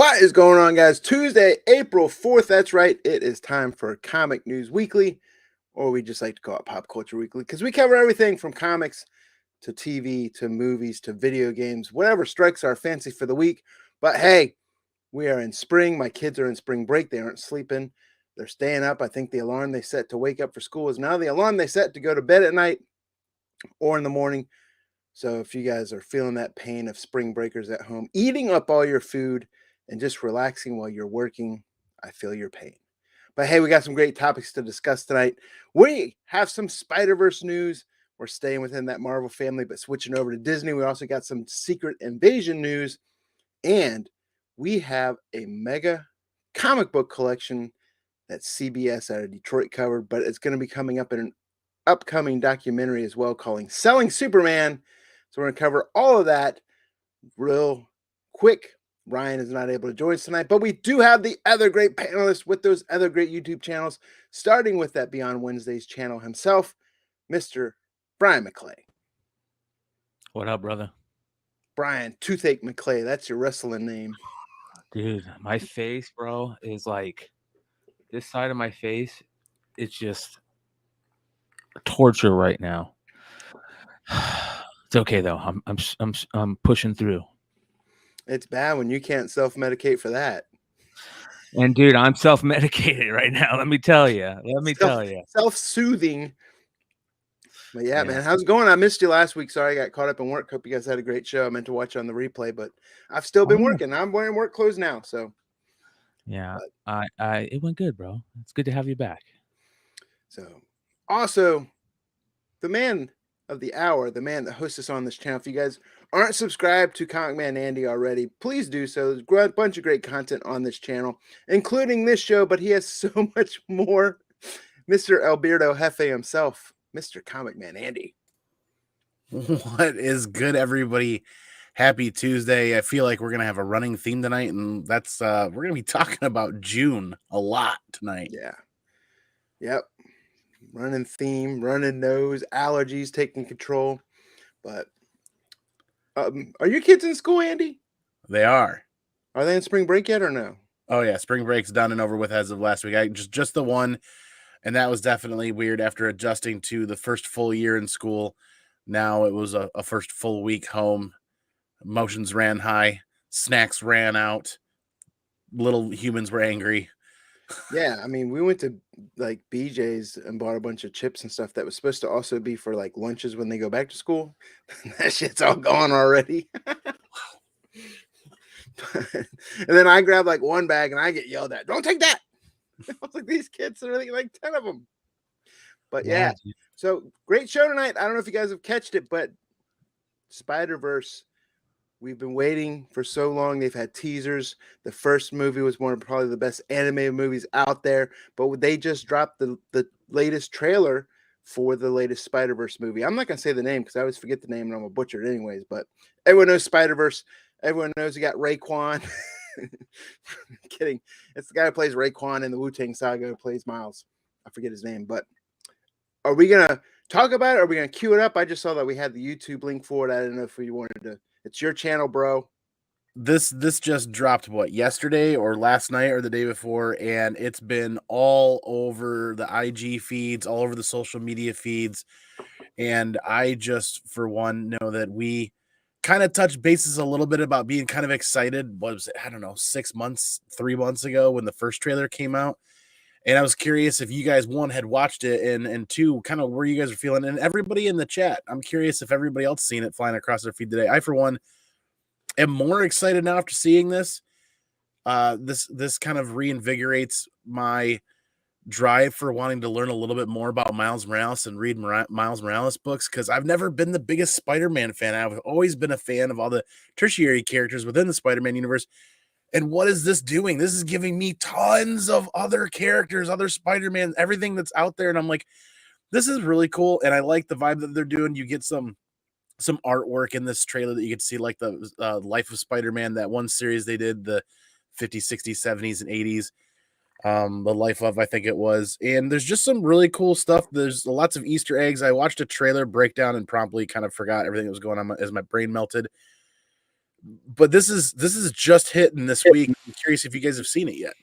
What is going on, guys? Tuesday, April 4th. That's right. It is time for Comic News Weekly, or we just like to call it Pop Culture Weekly, because we cover everything from comics to TV to movies to video games, whatever strikes our fancy for the week. But hey, we are in spring. My kids are in spring break. They aren't sleeping. They're staying up. I think the alarm they set to wake up for school is now the alarm they set to go to bed at night or in the morning. So if you guys are feeling that pain of spring breakers at home, eating up all your food and just relaxing while you're working, I feel your pain. But hey, we got some great topics to discuss tonight. We have some Spider-Verse news. We're staying within that Marvel family, but switching over to Disney. We also got some Secret Invasion news. And we have a mega comic book collection that CBS out of Detroit covered, but it's going to be coming up in an upcoming documentary as well called Selling Superman. So we're going to cover all of that real quick. Ryan is not able to join us tonight, but we do have the other great panelists with those other great YouTube channels, starting with that Beyond Wednesdays channel himself, Mr. Bryan McClay. What up, brother? Bryan Toothache McClay. That's your wrestling name. Dude, my face, bro, is like this side of my face. It's just torture right now. It's okay though. I'm pushing through. It's bad when you can't self-medicate for that. And dude, I'm self-medicated right now. Let me tell you. Self-soothing. But yeah, man, how's it going? I missed you last week. Sorry, I got caught up in work. Hope you guys had a great show. I meant to watch on the replay, but I've still been working. I'm wearing work clothes now, so yeah, it went good, bro. It's good to have you back. So, also, the man of the hour, the man that hosts us on this channel. If you guys aren't subscribed to ComicManAndy already, please do so. There's a bunch of great content on this channel, including this show, but he has so much more. Mr. Alberto Jefe himself, Mr. ComicManAndy. What is good, everybody? Happy Tuesday. I feel like we're going to have a running theme tonight, and that's we're going to be talking about June a lot tonight. Yeah. Yep. Running theme, running nose, allergies taking control. But are your kids in school, Andy? They are. Are they in spring break yet or no? Oh, yeah. Spring break's done and over with as of last week. Just the one, and that was definitely weird after adjusting to the first full year in school. Now it was a first full week home. Emotions ran high. Snacks ran out. Little humans were angry. Yeah, I mean, we went to like BJ's and bought a bunch of chips and stuff that was supposed to also be for like lunches when they go back to school. That shit's all gone already. And then I grab like one bag and I get yelled at. Don't take that. I was like, these kids are like 10 of them. But yeah, so great show tonight. I don't know if you guys have catched it, but Spider-Verse. We've been waiting for so long. They've had teasers. The first movie was one of probably the best animated movies out there, but they just dropped the latest trailer for the latest Spider-Verse movie. I'm not going to say the name because I always forget the name and I'm a butcher anyways, but everyone knows Spider-Verse. Everyone knows you got Raekwon. Kidding. It's the guy who plays Raekwon in the Wu-Tang Saga who plays Miles. I forget his name, but are we going to talk about it? Or are we going to queue it up? I just saw that we had the YouTube link for it. I didn't know if we wanted to. It's your channel, bro. This just dropped, what, yesterday or last night or the day before, and it's been all over the IG feeds, all over the social media feeds, and I just, for one, know that we kind of touched bases a little bit about being kind of excited. What was it? I don't know, 3 months ago when the first trailer came out, and I was curious if you guys, one, had watched it, and two, kind of where you guys are feeling. And everybody in the chat, I'm curious if everybody else seen it flying across their feed today. I, for one, am more excited now after seeing this. This kind of reinvigorates my drive for wanting to learn a little bit more about Miles Morales and read Miles Morales books, because I've never been the biggest Spider-Man fan. I've always been a fan of all the tertiary characters within the Spider-Man universe. And what is this doing? This is giving me tons of other characters, other Spider-Man, everything that's out there. And I'm like, this is really cool. And I like the vibe that they're doing. You get some artwork in this trailer that you get to see, like the Life of Spider-Man, that one series they did, the 50s, 60s, 70s, and 80s. The Life of, I think it was. And there's just some really cool stuff. There's lots of Easter eggs. I watched a trailer breakdown and promptly kind of forgot everything that was going on as my brain melted. But this is just hitting this week. I'm curious if you guys have seen it yet.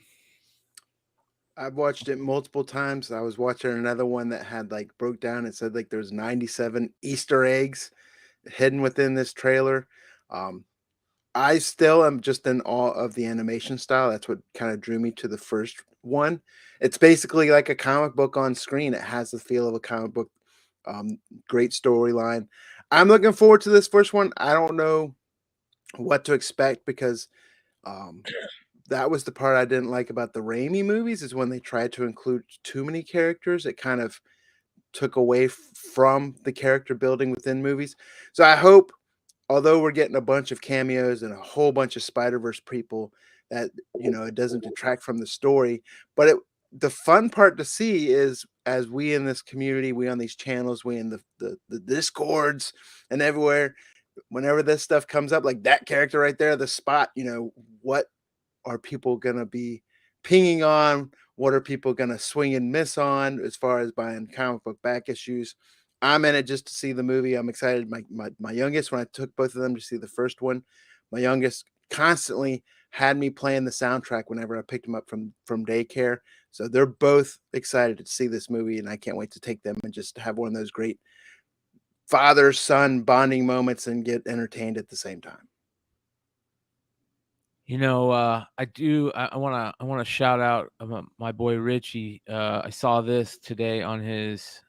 I've watched it multiple times. I was watching another one that had like broke down. It said like there's 97 Easter eggs hidden within this trailer. I still am just in awe of the animation style. That's what kind of drew me to the first one. It's basically like a comic book on screen. It has the feel of a comic book. Great storyline. I'm looking forward to this first one. I don't know what to expect because um, that was the part I didn't like about the Raimi movies is when they tried to include too many characters. It kind of took away from the character building within movies. So I hope, although we're getting a bunch of cameos and a whole bunch of Spider-Verse people, that it doesn't detract from the story. But the fun part to see is as we in this community, we on these channels, we in the discords and everywhere, whenever this stuff comes up, like that character right there, the spot, what are people gonna be pinging on? What are people gonna swing and miss on as far as buying comic book back issues? I'm in it just to see the movie. I'm excited. My youngest, when I took both of them to see the first one, my youngest constantly had me playing the soundtrack whenever I picked them up from daycare. So they're both excited to see this movie, and I can't wait to take them and just have one of those great father-son bonding moments and get entertained at the same time. I want to shout out my boy Richie. I saw this today on his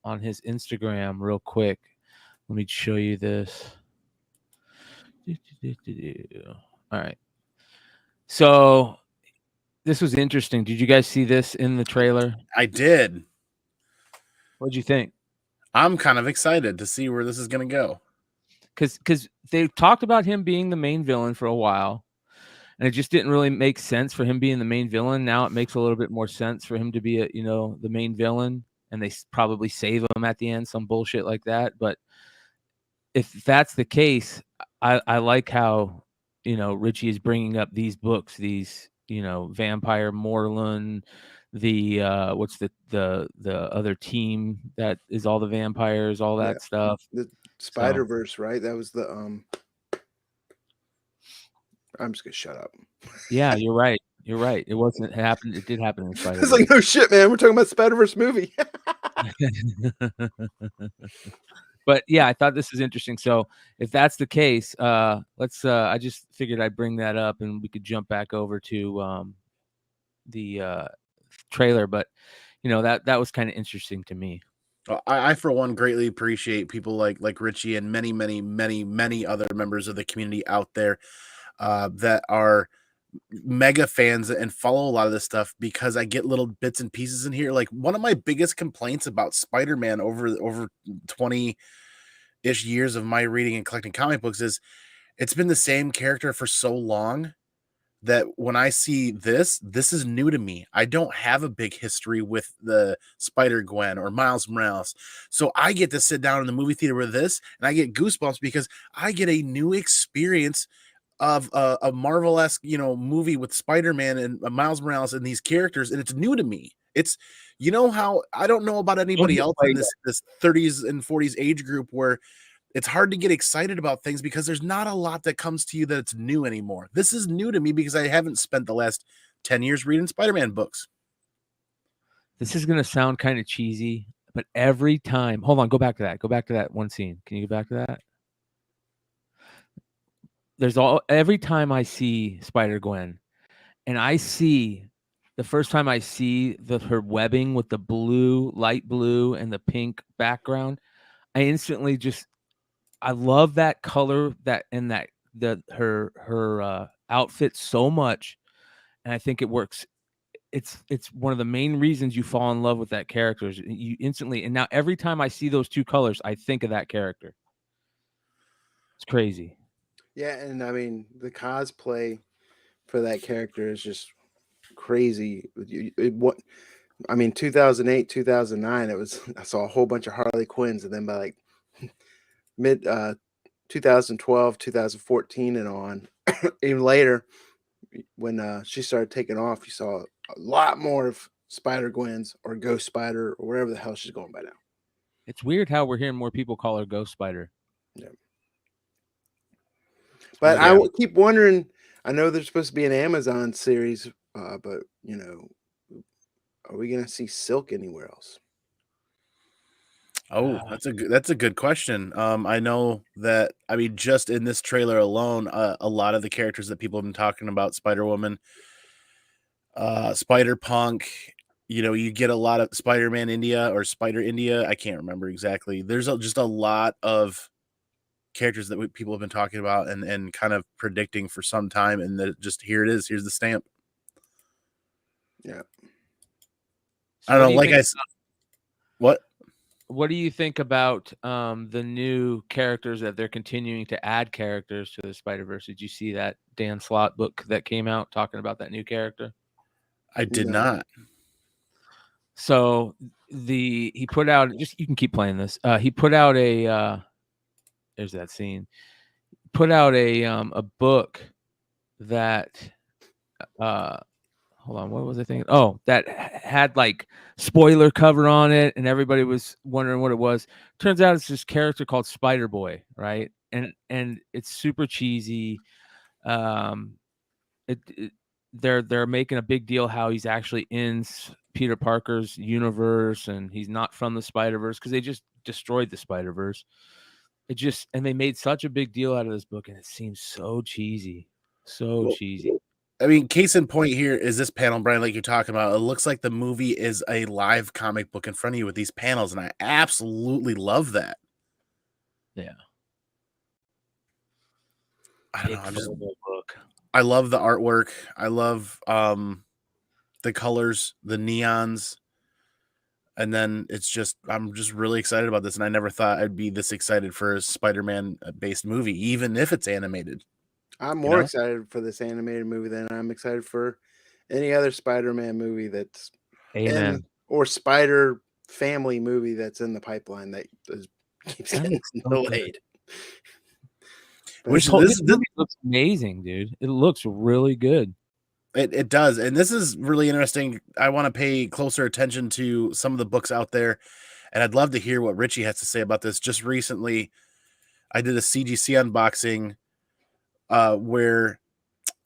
Instagram real quick. Let me show you this. All right. So this was interesting. Did you guys see this in the trailer? I did. What'd you think? I'm kind of excited to see where this is going to go. Because they talked about him being the main villain for a while, and it just didn't really make sense for him being the main villain. Now it makes a little bit more sense for him to be the main villain, and they probably save him at the end, some bullshit like that. But if that's the case, I like how Richie is bringing up these books, these Vampire Moreland, the what's the other team that is all the vampires, all that stuff. The Spider-Verse, right? That was the I'm just gonna shut up. Yeah, you're right. You're right. It happened. It did happen in Spider-Verse. It's like, no shit, man. We're talking about Spider-Verse movie. But yeah, I thought this was interesting. So if that's the case, let's. I just figured I'd bring that up, and we could jump back over to the trailer. But that was kind of interesting to me. I for one greatly appreciate people like Richie and many, many, many, many other members of the community out there that are mega fans and follow a lot of this stuff, because I get little bits and pieces in here. Like, one of my biggest complaints about Spider-Man over 20-ish years of my reading and collecting comic books is it's been the same character for so long that when I see this is new to me. I don't have a big history with the Spider-Gwen or Miles Morales. So I get to sit down in the movie theater with this, and I get goosebumps because I get a new experience of a Marvel-esque, movie with Spider-Man and Miles Morales and these characters, and it's new to me. It's, how I don't know about anybody else in this 30s and 40s age group where it's hard to get excited about things because there's not a lot that comes to you that it's new anymore. This is new to me because I haven't spent the last 10 years reading Spider-Man books. This is going to sound kind of cheesy, but every time, hold on, go back to that one scene. Can you go back to that? Every time I see Spider-Gwen, and I see the first time I see her webbing with the light blue and the pink background, I instantly I love that color her outfit so much, and I think it works. It's one of the main reasons you fall in love with that character. You instantly, and now every time I see those two colors, I think of that character. It's crazy. Yeah, and I mean the cosplay for that character is just crazy. 2008, 2009, I saw a whole bunch of Harley Quinns, and then by like mid 2012, 2014 and on, even later, when she started taking off, you saw a lot more of Spider-Gwens or Ghost Spider or whatever the hell she's going by now. It's weird how we're hearing more people call her Ghost Spider. Yeah. But Yeah. keep wondering. I know there's supposed to be an Amazon series, but are we gonna see Silk anywhere else? Oh, that's a good question. I know that, I mean, just in this trailer alone, a lot of the characters that people have been talking about, Spider-Woman, Spider-Punk, you get a lot of Spider-Man India or Spider India. I can't remember exactly. There's just a lot of characters that people have been talking about and kind of predicting for some time, and that just here it is. Here's the stamp. Yeah. I don't know. Like what? What do you think about the new characters that they're continuing to add characters to the Spider-Verse? Did you see that Dan Slott book that came out talking about that new character? I did not. So he put out, just, you can keep playing this. He put out there's that scene. Put out a book that hold on, what was I thinking? Oh, that had like spoiler cover on it, and everybody was wondering what it was. Turns out it's this character called Spider Boy, right? And it's super cheesy. They're making a big deal how he's actually in Peter Parker's universe, and he's not from the Spider-Verse because they just destroyed the Spider-Verse. And they made such a big deal out of this book, and it seems so cheesy, cheesy. I mean, case in point here is this panel, Brian, like you're talking about. It looks like the movie is a live comic book in front of you with these panels, and I absolutely love that. Yeah. I don't know. I love the artwork. I love the colors, the neons. And then I'm just really excited about this. And I never thought I'd be this excited for a Spider-Man based movie, even if it's animated. I'm more excited for this animated movie than I'm excited for any other Spider-Man movie that's or Spider Family movie that's in the pipeline that keeps getting delayed. This movie looks amazing, dude. It looks really good. It does. And this is really interesting. I want to pay closer attention to some of the books out there. And I'd love to hear what Richie has to say about this. Just recently, I did a CGC unboxing where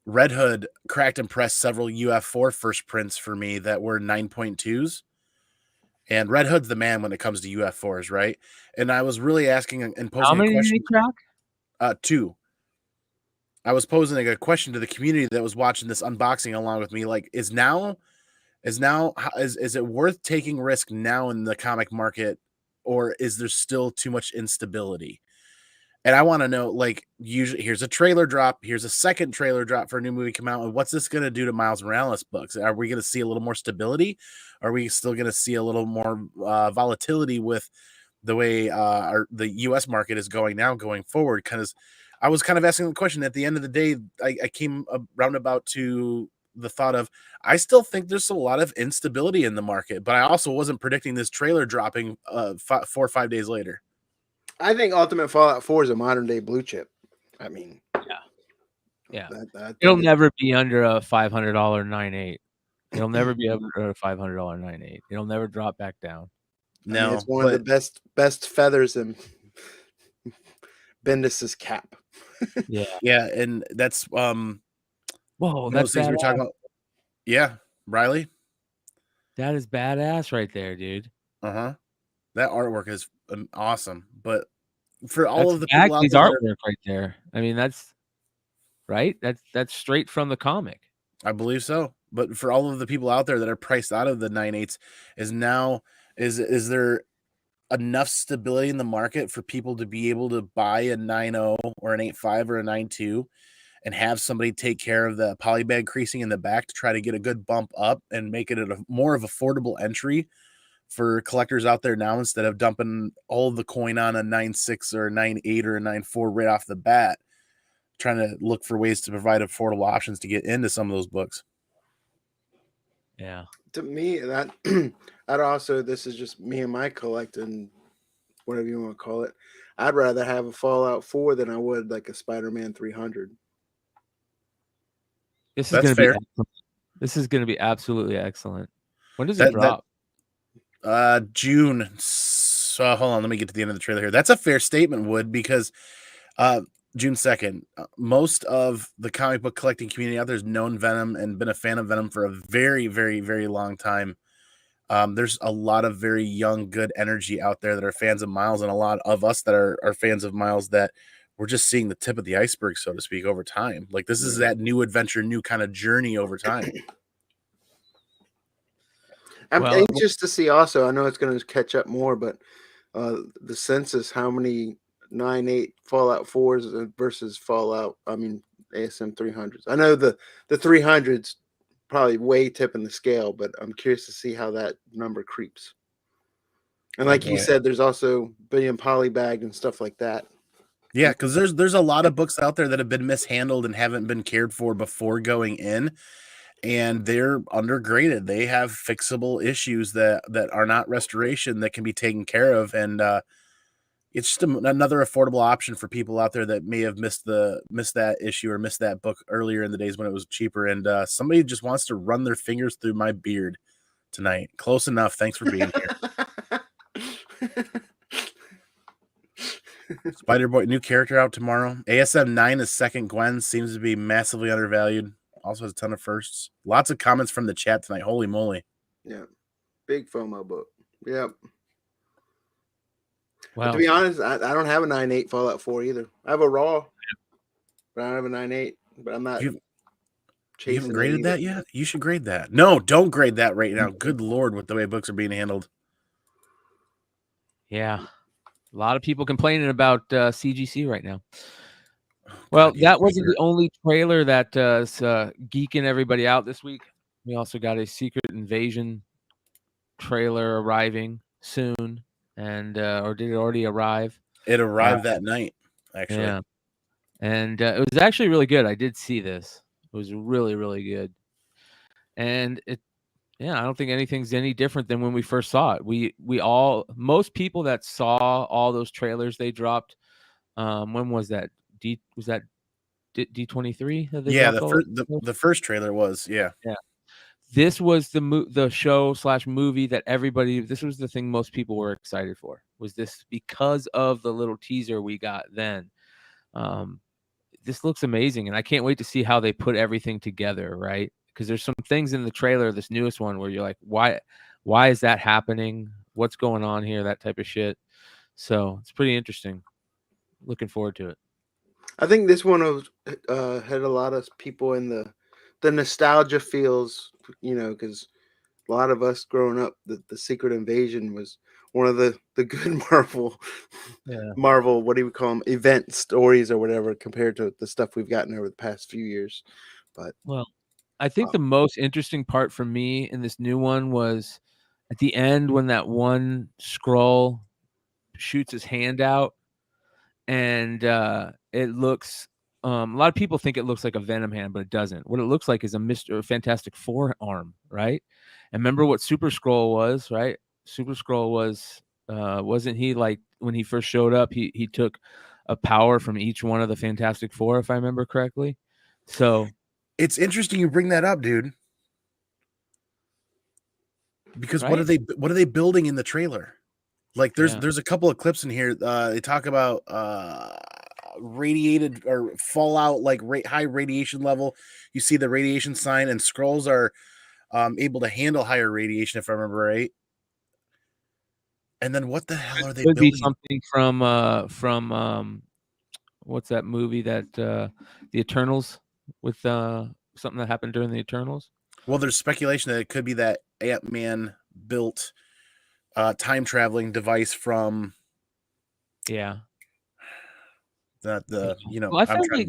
Red Hood cracked and pressed several UF4 first prints for me that were 9.2s. And Red Hood's the man when it comes to UF4s, right? And I was really asking and posing how many a question. Did he crack? 2. I was posing a question to the community that was watching this unboxing along with me. Like, is it worth taking risk now in the comic market, or is there still too much instability? And I want to know, like, usually here's a trailer drop, here's a second trailer drop for a new movie come out, and what's this going to do to Miles Morales books? Are we going to see a little more stability? Are we still going to see a little more volatility with the way the U.S. market is going now, going forward? Because I was kind of asking the question. At the end of the day, I came roundabout to the thought of, I still think there's a lot of instability in the market, but I also wasn't predicting this trailer dropping 4 or 5 days later. I think Ultimate Fallout 4 is a modern day blue chip. I mean, yeah. It'll never be under a $500 9.8. It'll never be under a $500 9.8. It'll never drop back down. No, I mean, it's one of the best feathers in Bendis's cap. Yeah, and that's whoa, that's things we're talking about. Yeah, Riley, that is badass right there, dude. That artwork is awesome. But for all of the people out there, artwork right there. I mean, that's right. That's straight from the comic. I believe so. But for all of the people out there that are priced out of the 9.8s, is there enough stability in the market for people to be able to buy a 9.0 or an 8.5 or a 9.2 and have somebody take care of the polybag creasing in the back to try to get a good bump up and make it a more of affordable entry for collectors out there now, instead of dumping all the coin on a 9.6 or a 9.8 or a 9.4 right off the bat, trying to look for ways to provide affordable options to get into some of those books. Yeah. To me, that I'd also, this is just me and my collecting, whatever you want to call it. I'd rather have a Fallout 4 than I would like a Spider-Man 300. This is going to be excellent. This is going to be absolutely excellent. When does it drop? June. So hold on, let me get to the end of the trailer here. That's a fair statement, Wood, because June 2nd. Most of the comic book collecting community out there has known Venom and been a fan of Venom for a very, very, very long time. There's a lot of very young, good energy out there that are fans of Miles, and a lot of us that are fans of Miles that we're just seeing the tip of the iceberg, so to speak, over time. Like, this is that new adventure, new kind of journey over time. I'm anxious to see also. I know it's going to catch up more, but the census, how many 9.8 Fallout 4s versus Fallout, ASM 300s. I know the 300s probably way tipping the scale, but I'm curious to see how that number creeps. And like you said, there's also being polybagged and stuff like that. Yeah, because there's a lot of books out there that have been mishandled and haven't been cared for before going in, and they're undergraded. They have fixable issues that are not restoration that can be taken care of, and it's just another affordable option for people out there that may have missed that issue or missed that book earlier in the days when it was cheaper. And somebody just wants to run their fingers through my beard tonight. Close enough. Thanks for being here. Spider-Boy, new character out tomorrow. ASM 9 is second Gwen, seems to be massively undervalued. Also has a ton of firsts. Lots of comments from the chat tonight. Holy moly. Yeah. Big FOMO book. Yep. Well, to be honest, I don't have a 9.8 Fallout 4 either. I have a raw, but I don't have a 9.8. But I'm not chasing. You haven't graded that yet? You should grade that. No, don't grade that right now. Good Lord, with the way books are being handled. Yeah. A lot of people complaining about CGC right now. Well, that wasn't the only trailer that is geeking everybody out this week. We also got a Secret Invasion trailer arriving soon, and or did it already arrive? It arrived that night, actually. Yeah, and it was actually really good. I did see this. It was really, really good, and I don't think anything's any different than when we first saw it. Most people that saw all those trailers they dropped. When was that? Was that D23? Yeah, the first trailer was, yeah. This was the show / movie that everybody. This was the thing most people were excited for. Was this because of the little teaser we got then? This looks amazing, and I can't wait to see how they put everything together. Right? Because there's some things in the trailer, this newest one, where you're like, why is that happening? What's going on here? That type of shit. So it's pretty interesting. Looking forward to it. I think this one had a lot of people in the nostalgia feels, because a lot of us growing up, the Secret Invasion was one of the good Marvel, what do you call them, event stories or whatever, compared to the stuff we've gotten over the past few years. But I think the most interesting part for me in this new one was at the end when that one Skrull shoots his hand out, and it looks. A lot of people think it looks like a Venom hand, but it doesn't. What it looks like is a Mr. Fantastic Four arm, right? And remember what Super Skrull was, right? Super Skrull was wasn't he like when he first showed up? He took a power from each one of the Fantastic Four, if I remember correctly. So it's interesting you bring that up, dude. Because what are they building in the trailer? Like there's a couple of clips in here. They talk about radiated or fallout, like high radiation level. You see the radiation sign, and Skrulls are able to handle higher radiation, if I remember right. And then what the hell are they building? Be something from what's that movie that the Eternals with something that happened during the Eternals? Well, there's speculation that it could be that Ant-Man built time traveling device from Well, I feel like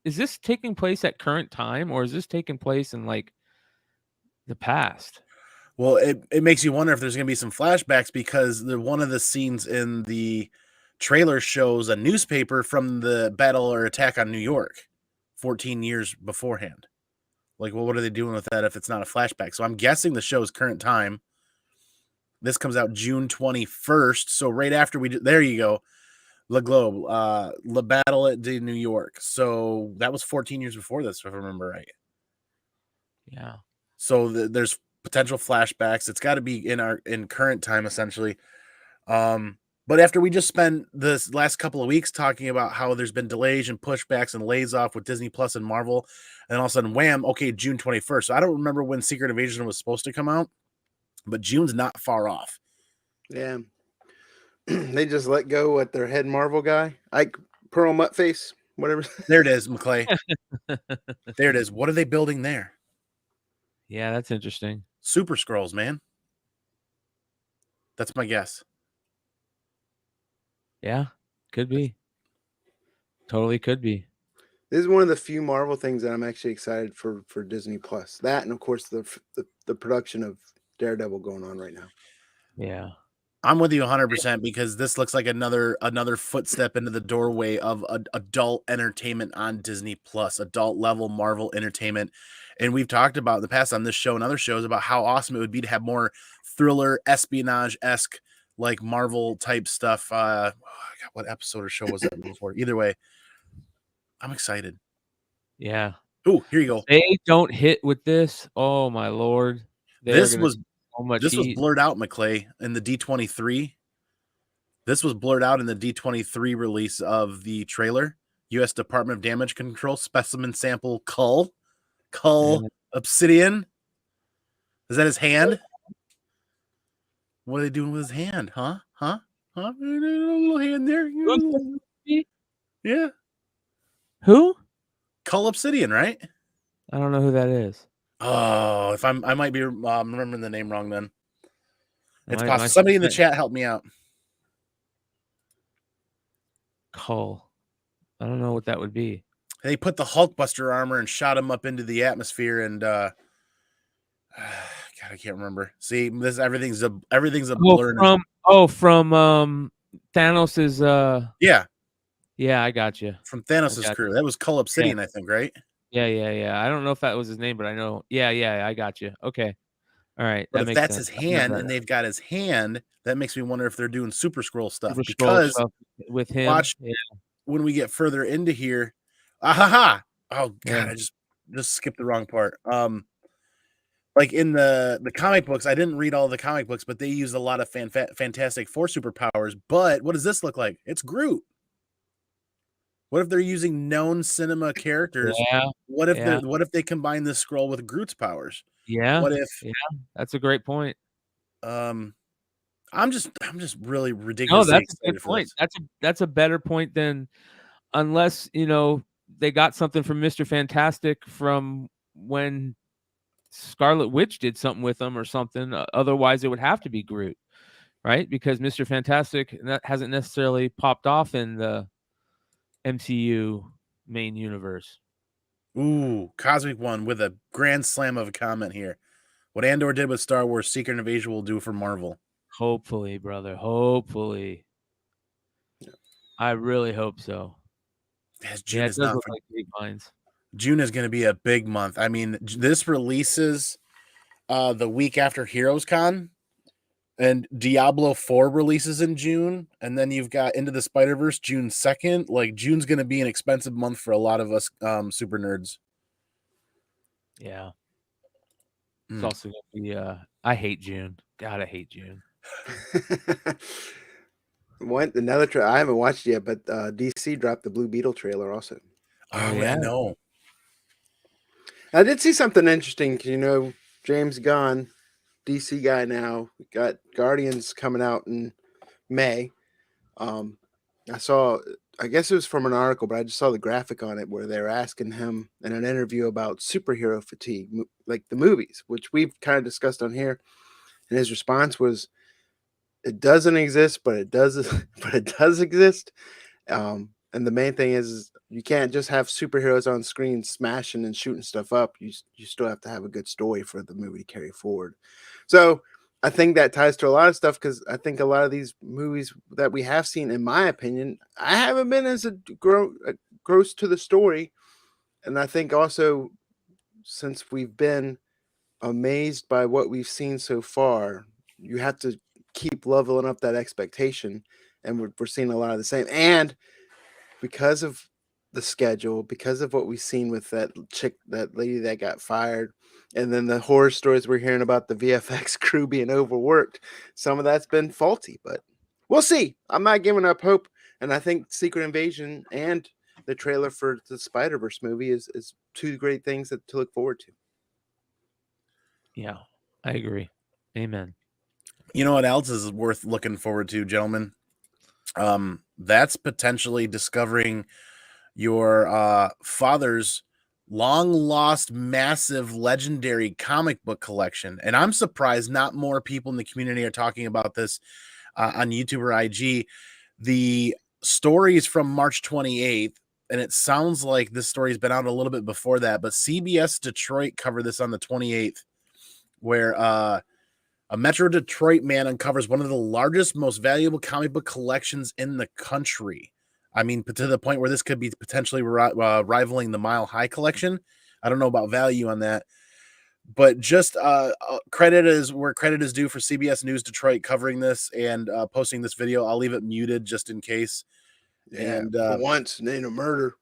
is this taking place at current time, or is this taking place in like the past? Well, it makes you wonder if there's going to be some flashbacks, because one of the scenes in the trailer shows a newspaper from the battle or attack on New York 14 years beforehand. Like, well, what are they doing with that if it's not a flashback? So I'm guessing the show's current time. This comes out June 21st. So right after there you go. Le Globe, La Battle at New York. So that was 14 years before this, if I remember right. Yeah. So there's potential flashbacks. It's got to be in current time, essentially. But after we just spent this last couple of weeks talking about how there's been delays and pushbacks and lays off with Disney Plus and Marvel, and all of a sudden, wham, okay, June 21st. So I don't remember when Secret Invasion was supposed to come out, but June's not far off. Yeah. They just let go at their head Marvel guy, Ike Pearl Muttface, whatever. There it is, McClay. There it is. What are they building there? Yeah, that's interesting. Super Scrolls, man. That's my guess. Yeah, could be. Totally could be. This is one of the few Marvel things that I'm actually excited for Disney Plus. That, and of course the production of Daredevil going on right now. Yeah. I'm with you 100% because this looks like another footstep into the doorway of adult entertainment on Disney Plus, adult level Marvel entertainment. And we've talked about in the past on this show and other shows about how awesome it would be to have more thriller, espionage-esque, like Marvel type stuff. What episode or show was that before? Either way, I'm excited. Yeah. Oh, here you go. They don't hit with this. Oh my Lord. This was heat. blurred out, McClay, in the D23. This was blurred out in the D23 release of the trailer. U.S. Department of Damage Control specimen sample Cull Obsidian. Is that his hand? What are they doing with his hand? Huh? A little hand there. Yeah. Who? Cull Obsidian, right? I don't know who that is. Oh, if I might be remembering the name wrong then. It's My possible. Somebody in the chat help me out. Cull. I don't know what that would be. They put the Hulkbuster armor and shot him up into the atmosphere, and God, I can't remember. See, everything's a blur. From Thanos's. Yeah, I got you. From Thanos's crew. That was Cull Obsidian, yeah. I think, right? Yeah. I don't know if that was his name, but I know. Yeah, I got you. Okay. All right. But if that's his hand and they've got his hand, that makes me wonder if they're doing Super Scroll stuff. Because with him. Watch when we get further into here. Oh God, I just skipped the wrong part. Like in the comic books, I didn't read all the comic books, but they used a lot of Fantastic Four superpowers. But what does this look like? It's Groot. What if they're using known cinema characters? Yeah. What if they combine this scroll with Groot's powers? Yeah. What if? Yeah, that's a great point. I'm just really ridiculously that's excited a good point. for this. That's a better point than unless they got something from Mr. Fantastic from when Scarlet Witch did something with them or something. Otherwise, it would have to be Groot, right? Because Mr. Fantastic that hasn't necessarily popped off in the MCU main universe. Ooh, Cosmic One with a grand slam of a comment here. What Andor did with Star Wars, Secret Invasion will do for Marvel. Hopefully, brother. Hopefully. Yeah. I really hope so. June it does look like big minds. June is going to be a big month. I mean, this releases the week after Heroes Con, and Diablo 4 releases in June, and then you've got Into the Spider-Verse June 2nd. Like, June's going to be an expensive month for a lot of us super nerds. Yeah. It's also going to be, I hate June. God, I hate June. Another I haven't watched it yet, but DC dropped the Blue Beetle trailer also. Oh, yeah. I know. I did see something interesting. James Gunn, DC guy now, we got Guardians coming out in May. I guess it was from an article, but I just saw the graphic on it where they were asking him in an interview about superhero fatigue, like the movies, which we've kind of discussed on here. And his response was, it doesn't exist, but it does exist. And the main thing is you can't just have superheroes on screen smashing and shooting stuff up. You still have to have a good story for the movie to carry forward. So I think that ties to a lot of stuff, because I think a lot of these movies that we have seen, in my opinion, I haven't been as gross to the story. And I think also, since we've been amazed by what we've seen so far, you have to keep leveling up that expectation. And we're seeing a lot of the same. And because of the schedule, because of what we've seen with that lady that got fired, and then the horror stories we're hearing about the VFX crew being overworked, some of that's been faulty, but We'll see. I'm not giving up hope, and I think Secret Invasion and the trailer for the Spider-Verse movie is two great things to look forward to. Yeah, I agree. Amen. You know what else is worth looking forward to, gentlemen? That's potentially discovering your father's long lost, massive, legendary comic book collection. And I'm surprised not more people in the community are talking about this on YouTube or IG. The stories from March 28th, and it sounds like this story's been out a little bit before that, but CBS Detroit covered this on the 28th, where a Metro Detroit man uncovers one of the largest, most valuable comic book collections in the country. I mean, to the point where this could be potentially rivaling the Mile High collection. I don't know about value on that, but just credit is where credit is due for CBS News Detroit covering this and posting this video. I'll leave it muted just in case. Yeah, And for once, it ain't a murder.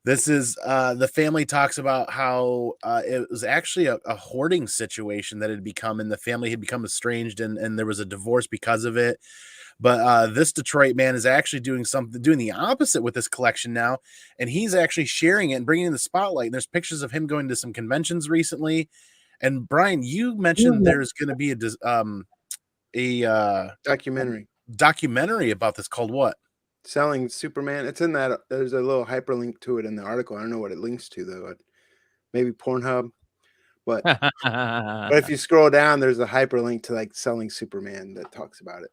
This is the family talks about how it was actually a hoarding situation that had become, and the family had become estranged, and there was a divorce because of it. But this Detroit man is actually doing the opposite with this collection now, and he's actually sharing it and bringing it in the spotlight. And there's pictures of him going to some conventions recently. And Brian, you mentioned there's going to be a documentary about this called what? Selling Superman. It's in that. There's a little hyperlink to it in the article. I don't know what it links to though. Maybe Pornhub. But if you scroll down, there's a hyperlink to like Selling Superman that talks about it.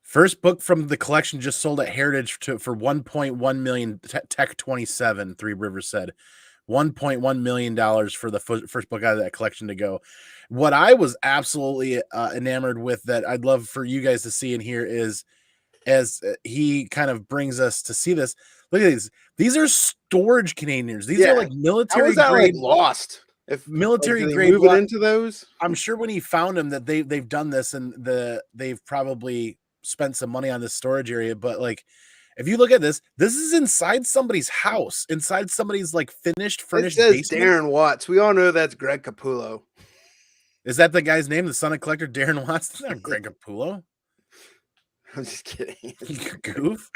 First book from the collection just sold at Heritage for $1.1 million. Tech 27, Three Rivers said. $1.1 million for the first book out of that collection to go. What I was absolutely enamored with that I'd love for you guys to see and hear is, as he kind of brings us to see this. Look at these. These are storage containers. These are like military grade. Like lost. If military like, grade move it into those. I'm sure when he found them that they've done this and they've probably spent some money on this storage area. But like, if you look at this is inside somebody's house, inside somebody's like furnished it says basement. Darren Watts. We all know that's Greg Capullo. Is that the guy's name? The son of collector Darren Watts? That's not Greg Capullo. I'm just kidding. Goof.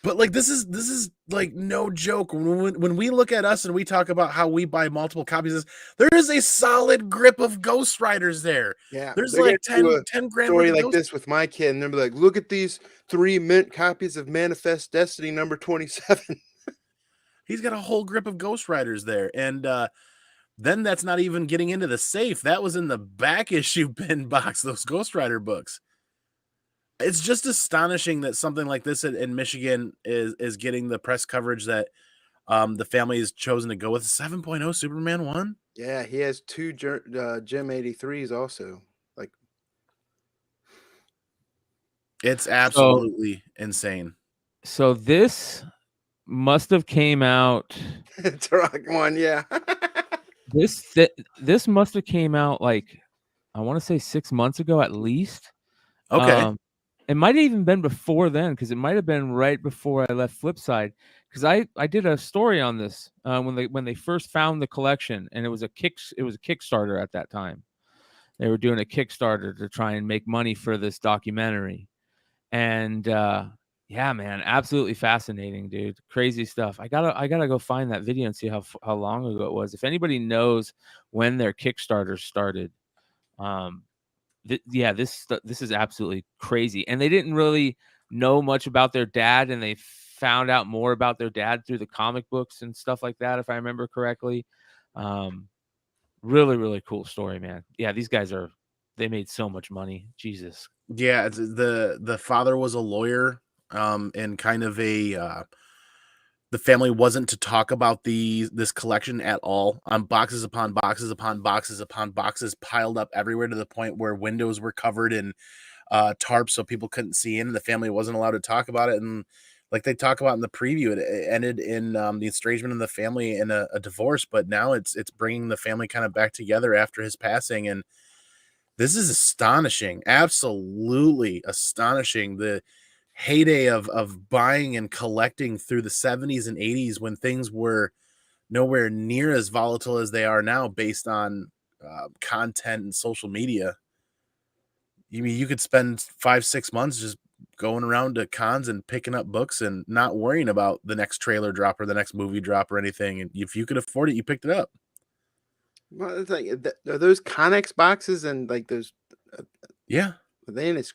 But like this is like no joke. When we look at us and we talk about how we buy multiple copies of this, there is a solid grip of Ghost Riders there. Yeah, there's like 10 grand story like this with my kid, and they'll be like, "Look at these 3 mint copies of Manifest Destiny number 27." He's got a whole grip of Ghost Riders there, and then that's not even getting into the safe. That was in the back issue bin box. Those Ghost Rider books. It's just astonishing that something like this in Michigan is getting the press coverage that the family has chosen to go with. 7.0 Superman 1. Yeah, he has 2 Gem 83s also. Like, it's absolutely insane. So this must have came out. Turok 1, yeah. This must have came out like, I want to say 6 months ago at least. Okay. It might have even been before then, because it might have been right before I left Flipside, because I did a story on this when they first found the collection, and it was a Kickstarter at that time. They were doing a Kickstarter to try and make money for this documentary, and yeah, man, absolutely fascinating, dude. Crazy stuff. I gotta go find that video and see how long ago it was. If anybody knows when their Kickstarter started, this is absolutely crazy. And they didn't really know much about their dad, and they found out more about their dad through the comic books and stuff like that, if I remember correctly. Really, really cool story, man. Yeah, these guys they made so much money. Jesus. Yeah, the father was a lawyer, and kind of the family wasn't to talk about this collection at all. Boxes upon boxes upon boxes upon boxes piled up everywhere, to the point where windows were covered in tarps so people couldn't see in, and the family wasn't allowed to talk about it. And like they talk about in the preview, it ended in the estrangement of the family and a divorce. But now it's bringing the family kind of back together after his passing. And this is astonishing, absolutely astonishing. The heyday of buying and collecting through the 70s and 80s, when things were nowhere near as volatile as they are now based on content and social media. You mean you could spend 5-6 months just going around to cons and picking up books and not worrying about the next trailer drop or the next movie drop or anything. And if you could afford it, you picked it up. Well, it's like, are those Connex boxes and like those? Yeah. Are they in his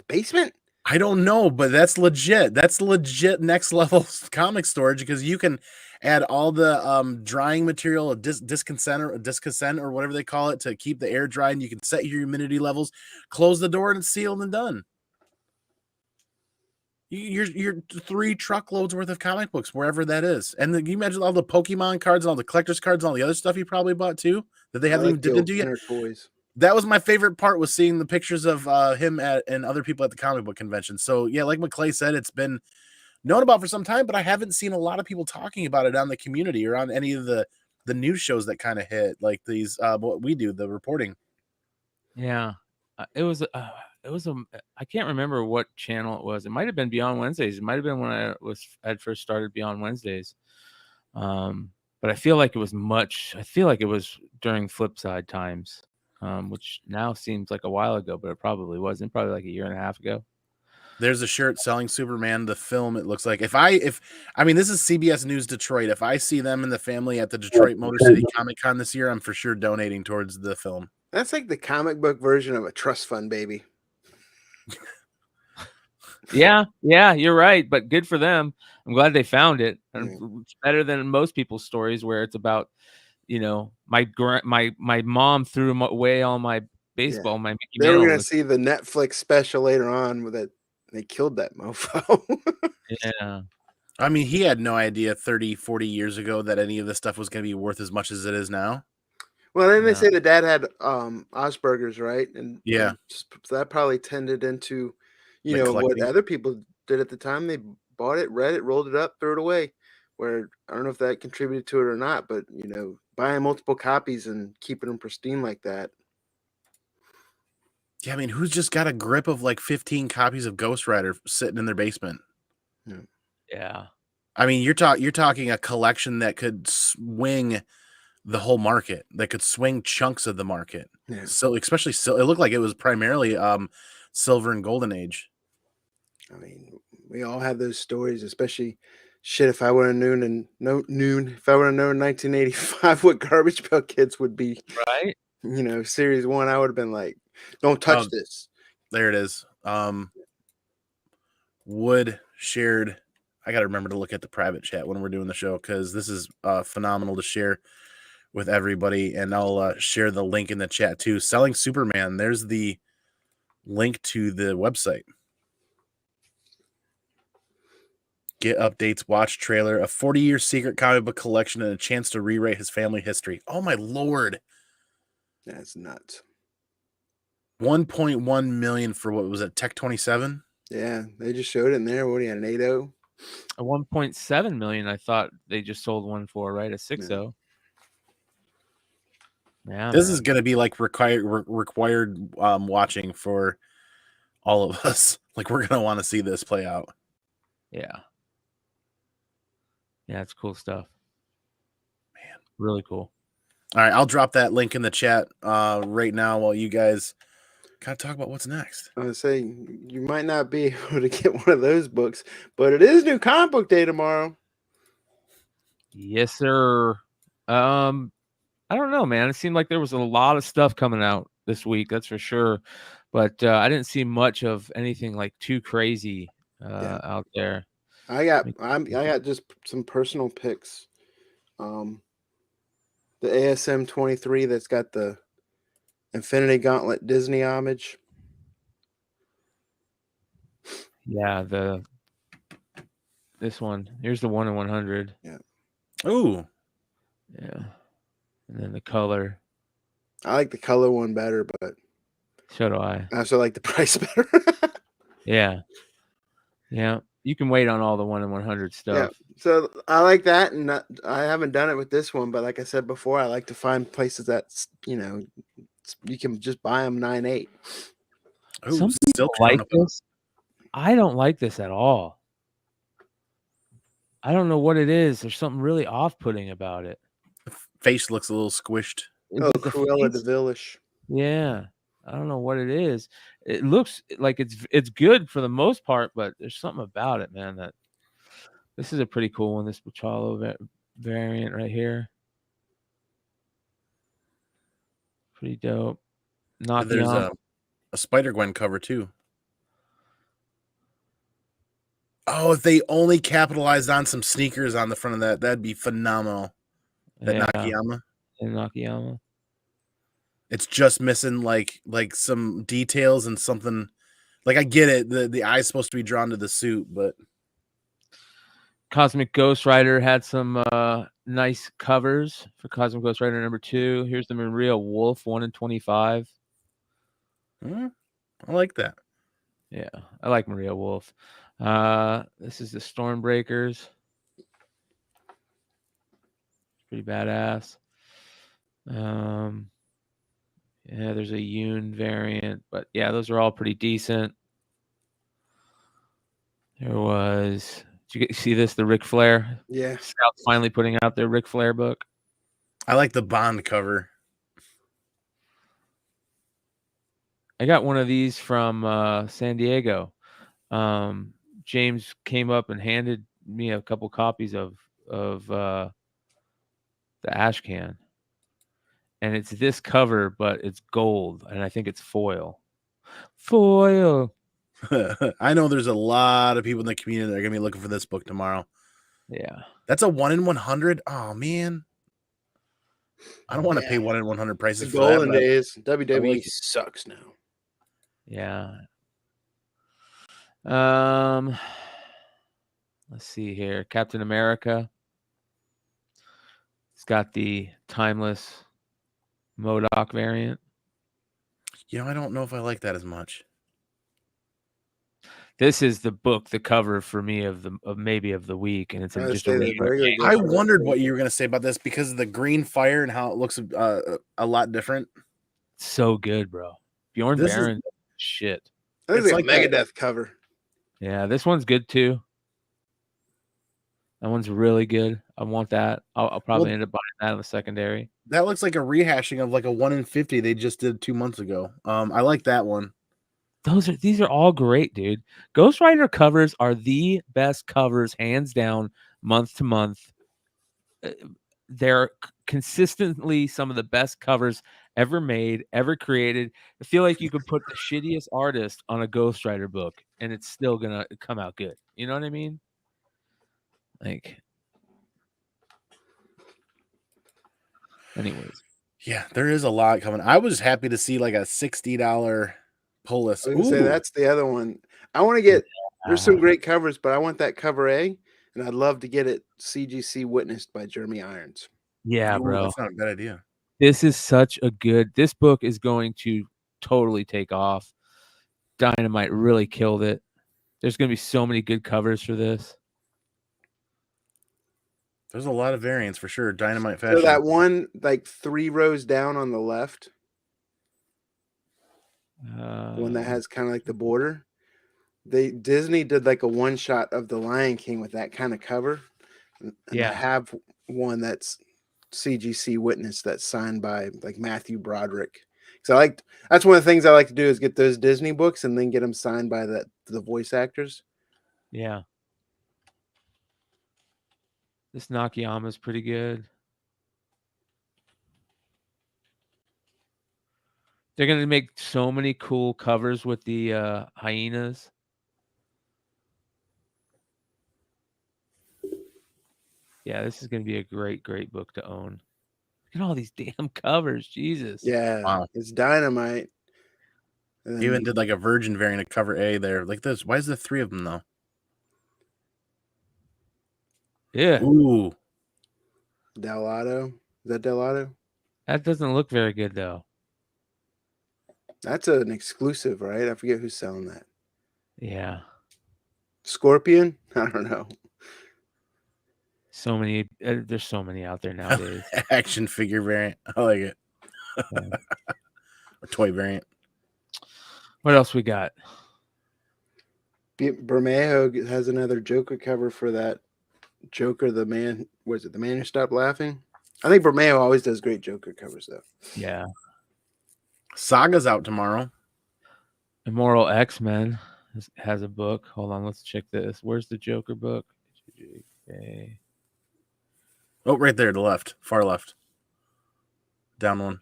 basement? I don't know, but that's legit. That's legit next level comic storage because you can add all the drying material, discascent or whatever they call it, to keep the air dry, and you can set your humidity levels, close the door, and it's sealed and done. You're 3 truckloads worth of comic books wherever that is, and then you imagine all the Pokemon cards and all the collector's cards and all the other stuff you probably bought too that they haven't even dipped into yet. Toys. That was my favorite part, was seeing the pictures of him and other people at the comic book convention. So yeah, like McClay said, it's been known about for some time, but I haven't seen a lot of people talking about it on the community or on any of the news shows that kind of hit like these what we do, the reporting. Yeah, it was I can't remember what channel it was. It might have been Beyond Wednesdays. It might have been when I'd first started Beyond Wednesdays. But I feel like it was during Flipside times, which now seems like a while ago, but it probably wasn't. Probably like a year and a half ago. There's a shirt selling Superman, the film. It looks like I mean, this is CBS News Detroit. If I see them and the family at the Detroit Motor City Comic Con this year, I'm for sure donating towards the film. That's like the comic book version of a trust fund, baby. Yeah, you're right, but good for them. I'm glad they found it. And it's better than most people's stories where it's about, my mom threw away all my baseball, my Mickey They were Mantle. gonna see the Netflix special later on with it. They killed that mofo. Yeah. I mean, he had no idea 30, 40 years ago that any of this stuff was going to be worth as much as it is now. Well, then they say the dad had Asperger's, right? And yeah, that probably tended into, what other people did at the time. They bought it, read it, rolled it up, threw it away. Where I don't know if that contributed to it or not, but buying multiple copies and keeping them pristine like that. Yeah, I mean, who's just got a grip of like 15 copies of Ghost Rider sitting in their basement? Yeah. I mean, you're talking a collection that could swing the whole market, that could swing chunks of the market. Yeah. So especially it looked like it was primarily Silver and Golden Age. I mean, we all have those stories, especially shit. If I would have known in 1985 what Garbage Pail Kids would be, right? Series 1, I would have been like, don't touch this. There it is. Wood shared. I got to remember to look at the private chat when we're doing the show, because this is phenomenal to share with everybody. And I'll share the link in the chat too. Selling Superman. There's the link to the website. Get updates, watch trailer, a 40-year secret comic book collection, and a chance to rewrite his family history. Oh my Lord. That's nuts. 1.1 million for what was it? Tech 27? Yeah, they just showed it in there. What do you had, an 8.0? A 1.7 million. I thought they just sold one for, right? A 6.0. Yeah, this is going to be like required watching for all of us. Like, we're going to want to see this play out. Yeah, it's cool stuff. Man, really cool. All right, I'll drop that link in the chat right now while you guys kind of talk about what's next. I would say you might not be able to get one of those books, but it is New Comic Book Day tomorrow. Yes, sir. I don't know, man. It seemed like there was a lot of stuff coming out this week, that's for sure. But I didn't see much of anything like too crazy out there. I got just some personal picks. The ASM 23 that's got the Infinity Gauntlet Disney homage. Yeah, this one. Here's the 1 in 100. Yeah. Ooh. Yeah. And then the color. I like the color one better, but so do I. I also like the price better. Yeah. You can wait on all the 1 in 100 stuff. Yeah. So I like that, and I haven't done it with this one, but like I said before, I like to find places that you can just buy them 9.8. Some people like this. I don't like this at all. I don't know what it is. There's something really off-putting about it. The face looks a little squished. Cruella de Vil-ish. Yeah. I don't know what it is. It looks like it's good for the most part, but there's something about it, man. That this is a pretty cool one. This Bachalo variant right here, pretty dope. And there's Nakayama. a Spider-Gwen cover too. Oh, if they only capitalized on some sneakers on the front of that, that'd be phenomenal. That Nakayama. And Nakayama. It's just missing like some details and something. Like I get it, the eye's supposed to be drawn to the suit, but Cosmic Ghost Rider had some nice covers for Cosmic Ghost Rider #2. Here's the Maria Wolf 1 in 25. I like that. Yeah, I like Maria Wolf. This is the Stormbreakers. Pretty badass. Yeah, there's a Yoon variant, but yeah, those are all pretty decent. There was, did you see this? The Ric Flair? Yeah. Scout's finally putting out their Ric Flair book. I like the Bond cover. I got one of these from San Diego. James came up and handed me a couple copies of the Ash Can. And it's this cover, but it's gold, and I think it's foil. Foil. I know there's a lot of people in the community that are gonna be looking for this book tomorrow. Yeah. That's a 1 in 100. Oh man. I don't want to pay 1 in 100 prices for that. Golden days. WWE like sucks now. Yeah. Let's see here. Captain America. It's got the timeless MODOK variant. You know, I don't know if I like that as much. This is the book, the cover for me of the week, and it's just a I wondered what you were going to say about this because of the green fire and how it looks a lot different. So good, bro. Bjorn Baron, shit. It's like a Megadeth cover. Yeah, this one's good too. That one's really good. I want that. I'll probably end up buying that in the secondary. That looks like a rehashing of like a 1 in 50 they just did 2 months ago. I like that one. These are all great, dude. Ghost Rider covers are the best covers, hands down, month to month. They're consistently some of the best covers ever made, ever created. I feel like you could put the shittiest artist on a Ghost Rider book, and it's still gonna come out good. You know what I mean? Like, anyways. Yeah, there is a lot coming. I was happy to see like a $60 Polis. I was gonna say that's the other one. I want to get. There's some great covers, but I want that cover A, and I'd love to get it CGC witnessed by Jeremy Irons. Yeah, bro, that's not a bad idea. This is such a good. This book is going to totally take off. Dynamite really killed it. There's going to be so many good covers for this. There's a lot of variants for sure. Dynamite fashion. So that one, like 3 rows down on the left, the one that has kind of like the border. Disney did like a one shot of the Lion King with that kind of cover. And I have one that's CGC witness that's signed by like Matthew Broderick. So that's one of the things I like to do is get those Disney books and then get them signed by the voice actors. Yeah. This Nakayama is pretty good. They're going to make so many cool covers with the hyenas. Yeah, this is going to be a great, great book to own. Look at all these damn covers. Jesus. Yeah. Wow. It's Dynamite. You even did like a Virgin variant of cover A there. Like this. Why is there 3 of them though? Yeah. Ooh. Delato. Is that Delato? That doesn't look very good though. That's an exclusive, right? I forget who's selling that. Yeah. Scorpion? I don't know. So many. There's so many out there nowadays. Action figure variant. I like it. Or toy variant. What else we got? Bermejo has another Joker cover for that Joker, the man. Was it The Man Who Stopped Laughing? I think Bermejo always does great Joker covers though. Yeah. Saga's out tomorrow. Immoral X-Men has a book. Hold on, let's check this. Where's the Joker book? Okay. Oh, right there, the left, far left. Down one.